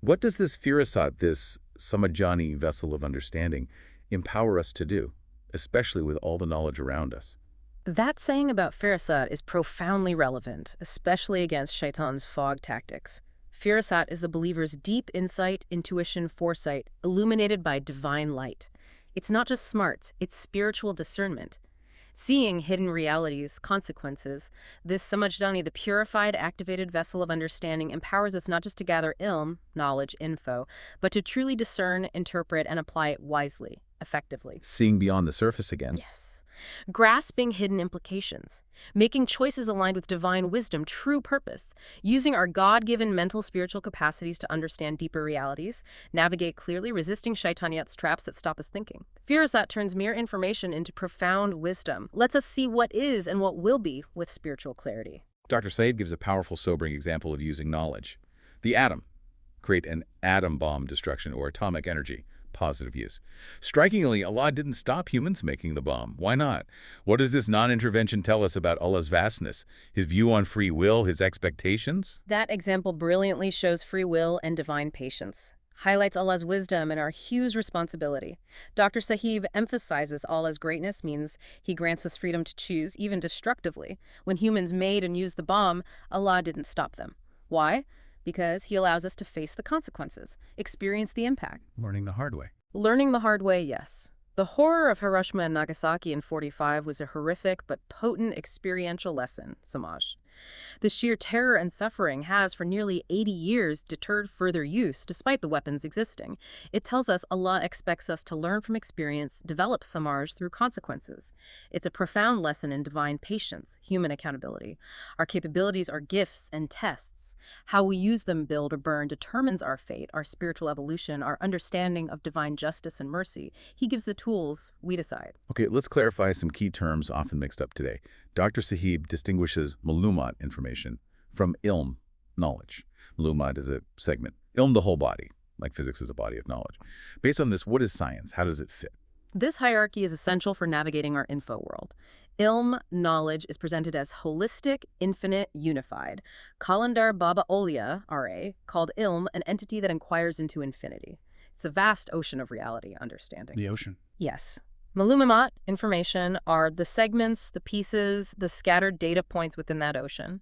What does this firasat, this samajani vessel of understanding, empower us to do, especially with all the knowledge around us? That saying about firasat is profoundly relevant, especially against shaitan's fog tactics. Firasat is the believer's deep insight, intuition, foresight, illuminated by divine light. It's not just smarts, it's spiritual discernment. Seeing hidden realities, consequences, this samajdani, the purified, activated vessel of understanding, empowers us not just to gather ilm, knowledge, info, but to truly discern, interpret, and apply it wisely, effectively. Seeing beyond the surface again. Yes. Grasping hidden implications, making choices aligned with divine wisdom, true purpose, using our God-given mental spiritual capacities to understand deeper realities, navigate clearly, resisting shaitaniyat's traps that stop us thinking. Firasat turns mere information into profound wisdom, lets us see what is and what will be with spiritual clarity. Dr. Said gives a powerful, sobering example of using knowledge. The atom. Create an atom bomb destruction or atomic energy. Positive use. Strikingly, Allah didn't stop humans making the bomb. Why not? What does this non-intervention tell us about Allah's vastness, his view on free will, his expectations? That example brilliantly shows free will and divine patience, highlights Allah's wisdom and our huge responsibility. Dr. Sahib emphasizes Allah's greatness means he grants us freedom to choose, even destructively. When humans made and used the bomb, Allah didn't stop them. Why? Because he allows us to face the consequences, experience the impact. Learning the hard way. Learning the hard way, yes. The horror of Hiroshima and Nagasaki in '45 was a horrific but potent experiential lesson, Samaj. The sheer terror and suffering has, for nearly 80 years, deterred further use, despite the weapons existing. It tells us Allah expects us to learn from experience, develop samaj through consequences. It's a profound lesson in divine patience, human accountability. Our capabilities are gifts and tests. How we use them, build or burn, determines our fate, our spiritual evolution, our understanding of divine justice and mercy. He gives the tools, we decide. Okay, let's clarify some key terms often mixed up today. Dr. Sahib distinguishes malumat, information, from ilm, knowledge. Malumat is a segment. Ilm, the whole body, like physics is a body of knowledge. Based on this, what is science? How does it fit? This hierarchy is essential for navigating our info world. Ilm, knowledge, is presented as holistic, infinite, unified. Qalandar Baba Olia, R.A., called Ilm an entity that inquires into infinity. It's a vast ocean of reality, understanding. The ocean. Yes. Malumat, information, are the segments, the pieces, the scattered data points within that ocean.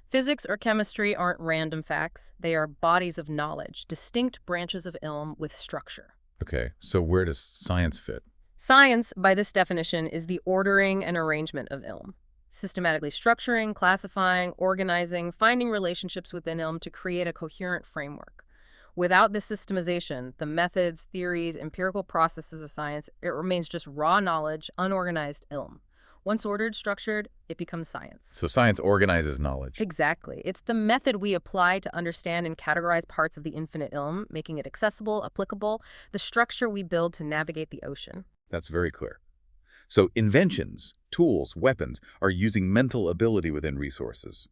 Physics or chemistry aren't random facts. They are bodies of knowledge, distinct branches of ilm with structure. Okay, so where does science fit? Science, by this definition, is the ordering and arrangement of ilm. Systematically structuring, classifying, organizing, finding relationships within ilm to create a coherent framework. Without this systemization, the methods, theories, empirical processes of science, it remains just raw knowledge, unorganized ilm. Once ordered, structured, it becomes science. So science organizes knowledge. Exactly. It's the method we apply to understand and categorize parts of the infinite ilm, making it accessible, applicable, the structure we build to navigate the ocean. That's very clear. So inventions, tools, weapons are using mental ability within resources.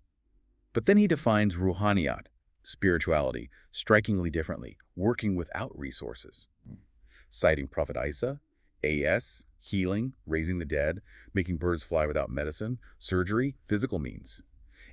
But then he defines ruhaniyat, spirituality, strikingly differently, working without resources. Citing Prophet Isa, AS, healing, raising the dead, making birds fly without medicine, surgery, physical means.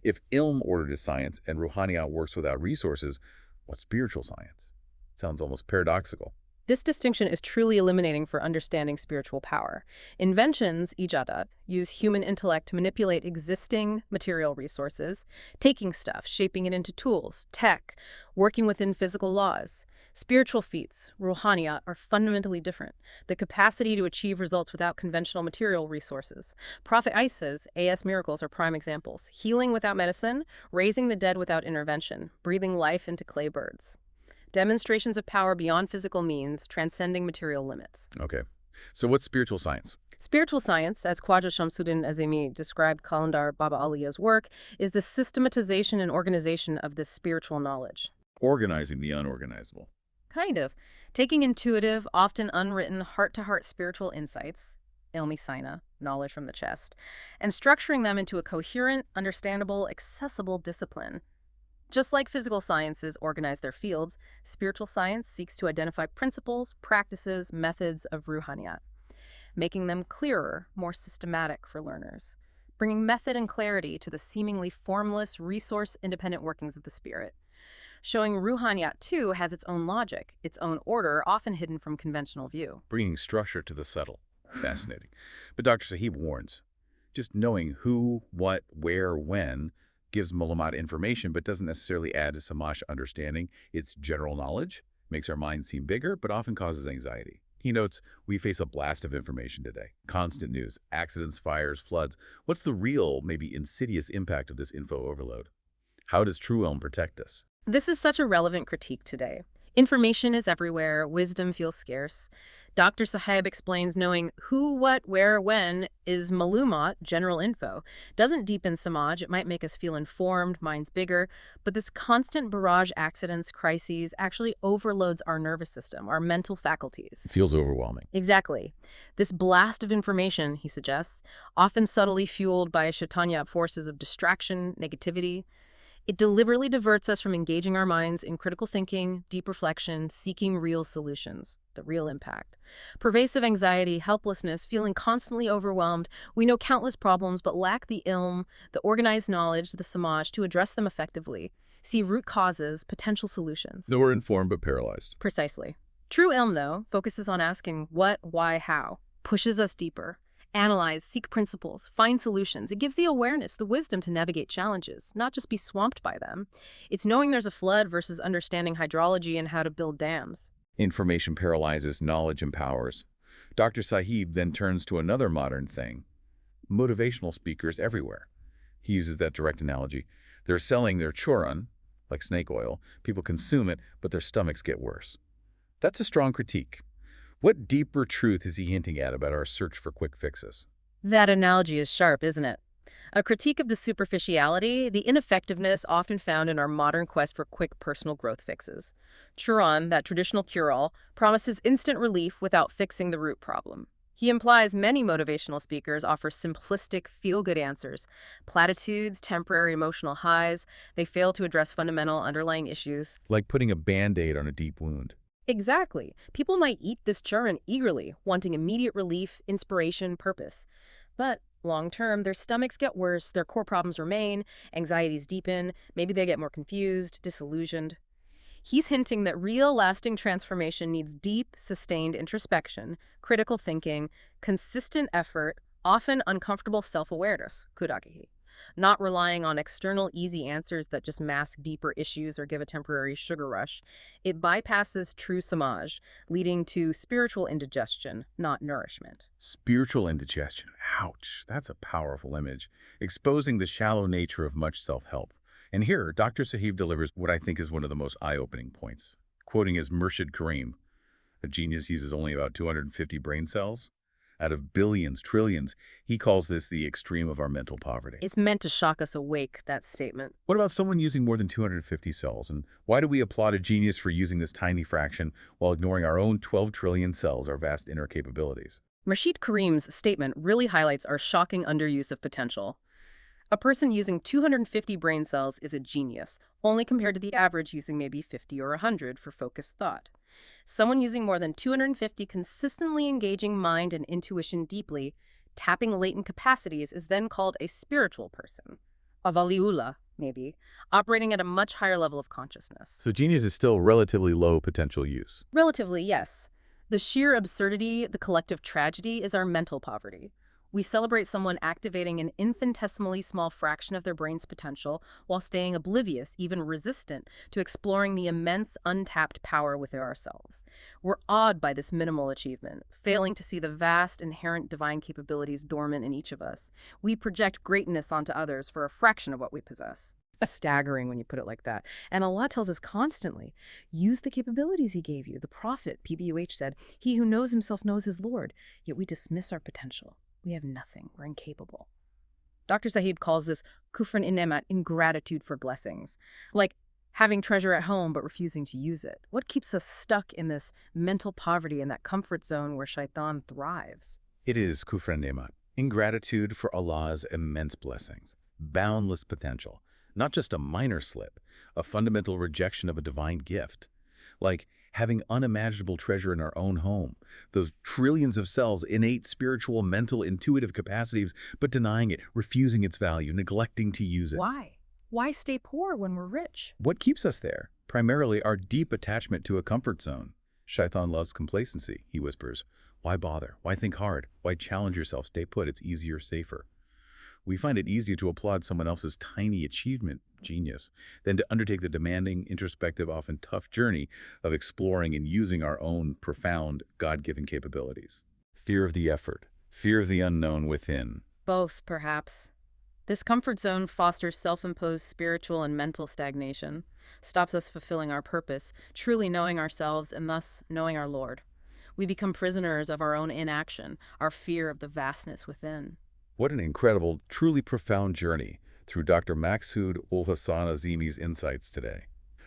If ilm ordered is science and ruhaniyat works without resources, what's spiritual science? Sounds almost paradoxical. This distinction is truly illuminating for understanding spiritual power. Inventions, ijadat, use human intellect to manipulate existing material resources, taking stuff, shaping it into tools, tech, working within physical laws. Spiritual feats, ruhaniyat, are fundamentally different. The capacity to achieve results without conventional material resources. Prophet Isa's AS miracles are prime examples. Healing without medicine, raising the dead without intervention, breathing life into clay birds. Demonstrations of power beyond physical means, transcending material limits. Okay. So what's spiritual science? Spiritual science, as Khwaja Maqsood Azeemi described Qalandar Baba Alia's work, is the systematization and organization of this spiritual knowledge. Organizing the unorganizable. Kind of. Taking intuitive, often unwritten, heart-to-heart spiritual insights, ilmi saina, knowledge from the chest, and structuring them into a coherent, understandable, accessible discipline. Just like physical sciences organize their fields, spiritual science seeks to identify principles, practices, methods of ruhaniyat, making them clearer, more systematic for learners, bringing method and clarity to the seemingly formless, resource-independent workings of the spirit. Showing ruhaniyat, too, has its own logic, its own order, often hidden from conventional view. Bringing structure to the subtle. Fascinating. But Dr. Sahib warns, just knowing who, what, where, when gives malumat information, but doesn't necessarily add to samash understanding. It's general knowledge, makes our minds seem bigger, but often causes anxiety. He notes, we face a blast of information today. Constant news, accidents, fires, floods. What's the real, maybe insidious impact of this info overload? How does true ilm protect us? This is such a relevant critique today. Information is everywhere, wisdom feels scarce. Dr. Sahib explains knowing who, what, where, when is malumat, general info. Doesn't deepen samaj, it might make us feel informed, minds bigger, but this constant barrage accidents, crises, actually overloads our nervous system, our mental faculties. It feels overwhelming. Exactly. This blast of information, he suggests, often subtly fueled by shaitanya forces of distraction, negativity, it deliberately diverts us from engaging our minds in critical thinking, deep reflection, seeking real solutions, the real impact. Pervasive anxiety, helplessness, feeling constantly overwhelmed. We know countless problems but lack the ilm, the organized knowledge, the samaj to address them effectively. See root causes, potential solutions. So we're informed but paralyzed. Precisely. True ilm, though, focuses on asking what, why, how, pushes us deeper. Analyze, seek principles, find solutions. It gives the awareness, the wisdom to navigate challenges, not just be swamped by them. It's knowing there's a flood versus understanding hydrology and how to build dams. Information paralyzes, knowledge empowers. Dr. Sahib then turns to another modern thing, motivational speakers everywhere. He uses that direct analogy. They're selling their churan, like snake oil. People consume it, but their stomachs get worse. That's a strong critique. What deeper truth is he hinting at about our search for quick fixes? That analogy is sharp, isn't it? A critique of the superficiality, the ineffectiveness often found in our modern quest for quick personal growth fixes. Churan, that traditional cure-all, promises instant relief without fixing the root problem. He implies many motivational speakers offer simplistic, feel-good answers. Platitudes, temporary emotional highs, they fail to address fundamental underlying issues. Like putting a Band-Aid on a deep wound. Exactly. People might eat this churn eagerly, wanting immediate relief, inspiration, purpose. But long-term, their stomachs get worse, their core problems remain, anxieties deepen, maybe they get more confused, disillusioned. He's hinting that real, lasting transformation needs deep, sustained introspection, critical thinking, consistent effort, often uncomfortable self-awareness, kurakihi. Not relying on external, easy answers that just mask deeper issues or give a temporary sugar rush. It bypasses true samaj, leading to spiritual indigestion, not nourishment. Spiritual indigestion. Ouch, that's a powerful image, exposing the shallow nature of much self-help. And here, Dr. Sahib delivers what I think is one of the most eye-opening points. Quoting his Murshid Karim, a genius uses only about 250 brain cells. Out of billions, trillions, he calls this the extreme of our mental poverty. It's meant to shock us awake, that statement. What about someone using more than 250 cells? And why do we applaud a genius for using this tiny fraction while ignoring our own 12 trillion cells, our vast inner capabilities? Murshid Karim's statement really highlights our shocking underuse of potential. A person using 250 brain cells is a genius, only compared to the average using maybe 50 or 100 for focused thought. Someone using more than 250 consistently engaging mind and intuition deeply, tapping latent capacities, is then called a spiritual person. A waliullah, maybe, operating at a much higher level of consciousness. So genius is still relatively low potential use. Relatively, yes. The sheer absurdity, the collective tragedy, is our mental poverty. We celebrate someone activating an infinitesimally small fraction of their brain's potential while staying oblivious, even resistant, to exploring the immense untapped power within ourselves. We're awed by this minimal achievement, failing to see the vast inherent divine capabilities dormant in each of us. We project greatness onto others for a fraction of what we possess. It's staggering when you put it like that. And Allah tells us constantly, use the capabilities he gave you. The Prophet, PBUH, said, he who knows himself knows his Lord. Yet we dismiss our potential. We have nothing. We're incapable. Dr. Sahib calls this kufran in nemat, ingratitude for blessings. Like having treasure at home but refusing to use it. What keeps us stuck in this mental poverty and that comfort zone where shaitan thrives? It is kufran nemat, ingratitude for Allah's immense blessings, boundless potential, not just a minor slip, a fundamental rejection of a divine gift. Like having unimaginable treasure in our own home, those trillions of cells, innate spiritual, mental, intuitive capacities, but denying it, refusing its value, neglecting to use it. Why? Why stay poor when we're rich? What keeps us there? Primarily our deep attachment to a comfort zone. Shaitan loves complacency, he whispers. Why bother? Why think hard? Why challenge yourself? Stay put. It's easier, safer. We find it easier to applaud someone else's tiny achievement, genius, than to undertake the demanding, introspective, often tough journey of exploring and using our own profound, God-given capabilities. Fear of the effort, fear of the unknown within. Both, perhaps. This comfort zone fosters self-imposed spiritual and mental stagnation, stops us fulfilling our purpose, truly knowing ourselves and thus knowing our Lord. We become prisoners of our own inaction, our fear of the vastness within. What an incredible, truly profound journey through Dr. Maqsood Azeemi's insights today.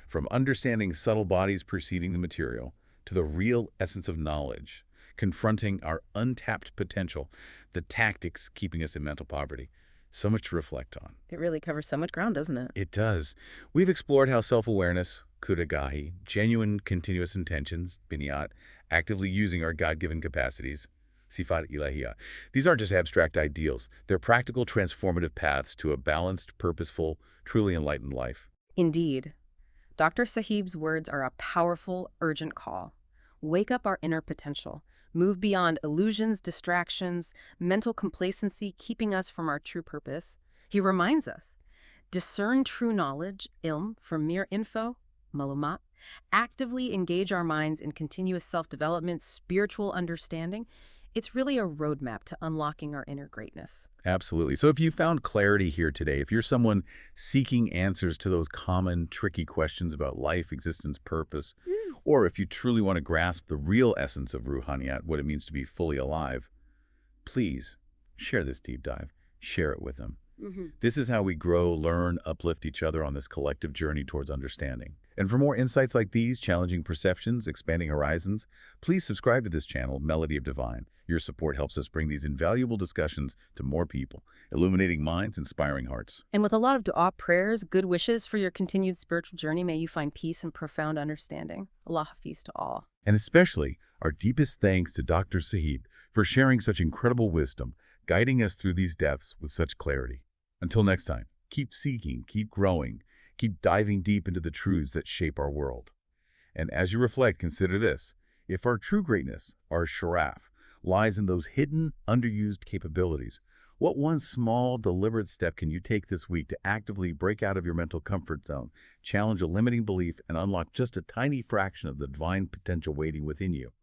From understanding subtle bodies preceding the material to the real essence of knowledge, confronting our untapped potential, the tactics keeping us in mental poverty. So much to reflect on. It really covers so much ground, doesn't it? It does. We've explored how self-awareness, kudagahi, genuine continuous intentions, biniyat, actively using our God-given capacities, sifat ilahiyah. These aren't just abstract ideals. They're practical, transformative paths to a balanced, purposeful, truly enlightened life. Indeed. Dr. Sahib's words are a powerful, urgent call. Wake up our inner potential. Move beyond illusions, distractions, mental complacency keeping us from our true purpose. He reminds us, discern true knowledge, ilm, from mere info, malumat. Actively engage our minds in continuous self-development, spiritual understanding. It's really a roadmap to unlocking our inner greatness. Absolutely. So if you found clarity here today, if you're someone seeking answers to those common, tricky questions about life, existence, purpose, or if you truly want to grasp the real essence of Ruhaniyat, what it means to be fully alive, please share this deep dive. Share it with them. This is how we grow, learn, uplift each other on this collective journey towards understanding. And for more insights like these, challenging perceptions, expanding horizons, please subscribe to this channel, Melody of Divine. Your support helps us bring these invaluable discussions to more people, illuminating minds, inspiring hearts. And with a lot of dua prayers, good wishes for your continued spiritual journey, may you find peace and profound understanding. Allah Hafiz to all. And especially, our deepest thanks to Dr. Saeed for sharing such incredible wisdom, guiding us through these depths with such clarity. Until next time, keep seeking, keep growing, keep diving deep into the truths that shape our world. And as you reflect, consider this. If our true greatness, our sharaf, lies in those hidden, underused capabilities, what one small, deliberate step can you take this week to actively break out of your mental comfort zone, challenge a limiting belief, and unlock just a tiny fraction of the divine potential waiting within you?